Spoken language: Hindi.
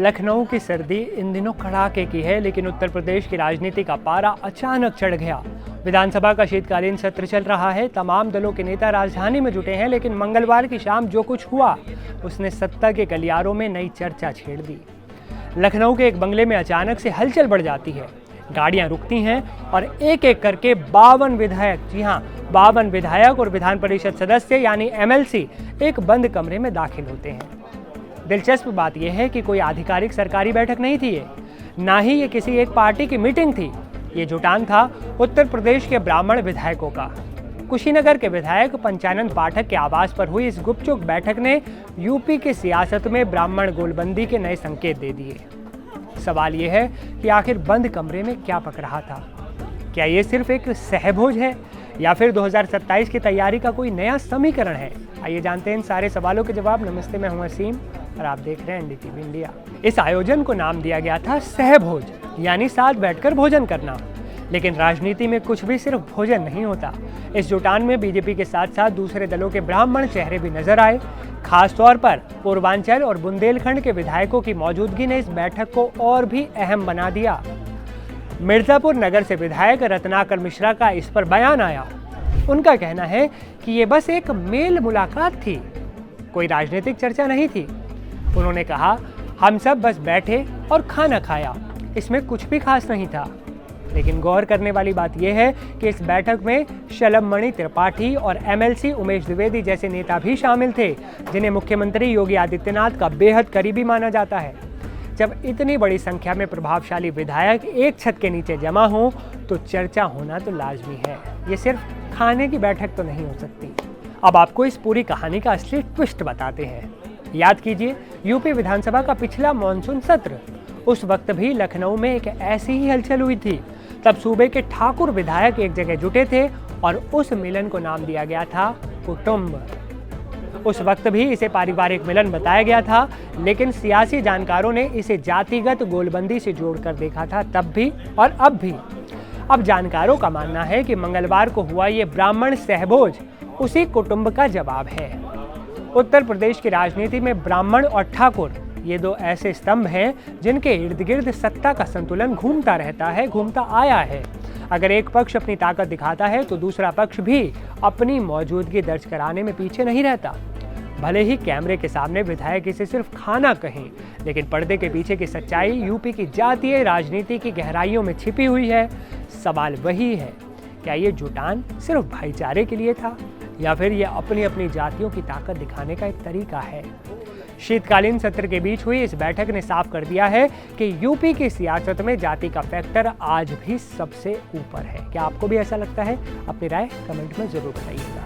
लखनऊ की सर्दी इन दिनों कड़ाके की है, लेकिन उत्तर प्रदेश की राजनीति का पारा अचानक चढ़ गया। विधानसभा का शीतकालीन सत्र चल रहा है। तमाम दलों के नेता राजधानी में जुटे हैं, लेकिन मंगलवार की शाम जो कुछ हुआ उसने सत्ता के गलियारों में नई चर्चा छेड़ दी। लखनऊ के एक बंगले में अचानक से हलचल बढ़ जाती है। गाड़ियां रुकती हैं और एक एक करके 52 विधायक, जी हाँ 52 विधायक और विधान परिषद सदस्य यानी MLC एक बंद कमरे में दाखिल होते हैं। दिलचस्प बात यह है कि कोई आधिकारिक सरकारी बैठक नहीं थी ये, ना ही ये किसी एक पार्टी की मीटिंग थी। ये जुटान था उत्तर प्रदेश के ब्राह्मण विधायकों का। कुशीनगर के विधायक पंचानन पाठक के आवास पर हुई इस गुपचुप बैठक ने यूपी की सियासत में ब्राह्मण गोलबंदी के नए संकेत दे दिए। सवाल यह है कि आखिर बंद कमरे में क्या पक रहा था? क्या ये सिर्फ एक सहभोज है या फिर 2027 की तैयारी का कोई नया समीकरण है? आइए जानते हैं इन सारे सवालों के जवाब। नमस्ते, मैं हूं असीम और आप देख रहे हैं NDTV इंडिया। इस आयोजन को नाम दिया गया था सहभोज, यानी साथ बैठकर भोजन करना। लेकिन राजनीति में कुछ भी सिर्फ भोजन नहीं होता। इस जुटान में बीजेपी के साथ साथ दूसरे दलों के ब्राह्मण चेहरे भी नजर आए। खासतौर पर पूर्वांचल और बुंदेलखंड के विधायकों की मौजूदगी ने इस बैठक को और भी अहम बना दिया। मिर्जापुर नगर से विधायक रत्नाकर मिश्रा का इस पर बयान आया। उनका कहना है कि ये बस एक मेल मुलाकात थी, कोई राजनीतिक चर्चा नहीं थी। उन्होंने कहा, हम सब बस बैठे और खाना खाया, इसमें कुछ भी खास नहीं था। लेकिन गौर करने वाली बात यह है कि इस बैठक में शलभमणि त्रिपाठी और MLC उमेश द्विवेदी जैसे नेता भी शामिल थे, जिन्हें मुख्यमंत्री योगी आदित्यनाथ का बेहद करीबी माना जाता है। जब इतनी बड़ी संख्या में प्रभावशाली विधायक एक छत के नीचे जमा हों तो चर्चा होना तो लाजमी है। ये सिर्फ खाने की बैठक तो नहीं हो सकती। अब आपको इस पूरी कहानी का असली ट्विस्ट बताते हैं। याद कीजिए, यूपी विधानसभा का पिछला मानसून सत्र, उस वक्त भी लखनऊ में एक ऐसी ही हलचल हुई थी। तब सूबे के ठाकुर विधायक एक जगह जुटे थे और उस मिलन को नाम दिया गया था कुटुंब। उस वक्त भी इसे पारिवारिक मिलन बताया गया था, लेकिन सियासी जानकारों ने इसे जातिगत गोलबंदी से जोड़कर देखा था, तब भी और अब भी। अब जानकारों का मानना है कि मंगलवार को हुआ ये ब्राह्मण सहभोज उसी कुटुंब का जवाब है। उत्तर प्रदेश की राजनीति में ब्राह्मण और ठाकुर ये दो ऐसे स्तंभ हैं जिनके इर्द गिर्द सत्ता का संतुलन घूमता रहता है, घूमता आया है। अगर एक पक्ष अपनी ताकत दिखाता है तो दूसरा पक्ष भी अपनी मौजूदगी दर्ज कराने में पीछे नहीं रहता। भले ही कैमरे के सामने विधायक इसे सिर्फ खाना कहें, लेकिन पर्दे के पीछे की सच्चाई यूपी की जातीय राजनीति की गहराइयों में छिपी हुई है। सवाल वही है, क्या ये जुटान सिर्फ भाईचारे के लिए था या फिर ये अपनी अपनी जातियों की ताकत दिखाने का एक तरीका है? शीतकालीन सत्र के बीच हुई इस बैठक ने साफ कर दिया है कि यूपी की सियासत में जाति का फैक्टर आज भी सबसे ऊपर है। क्या आपको भी ऐसा लगता है? अपनी राय कमेंट में जरूर बताइएगा।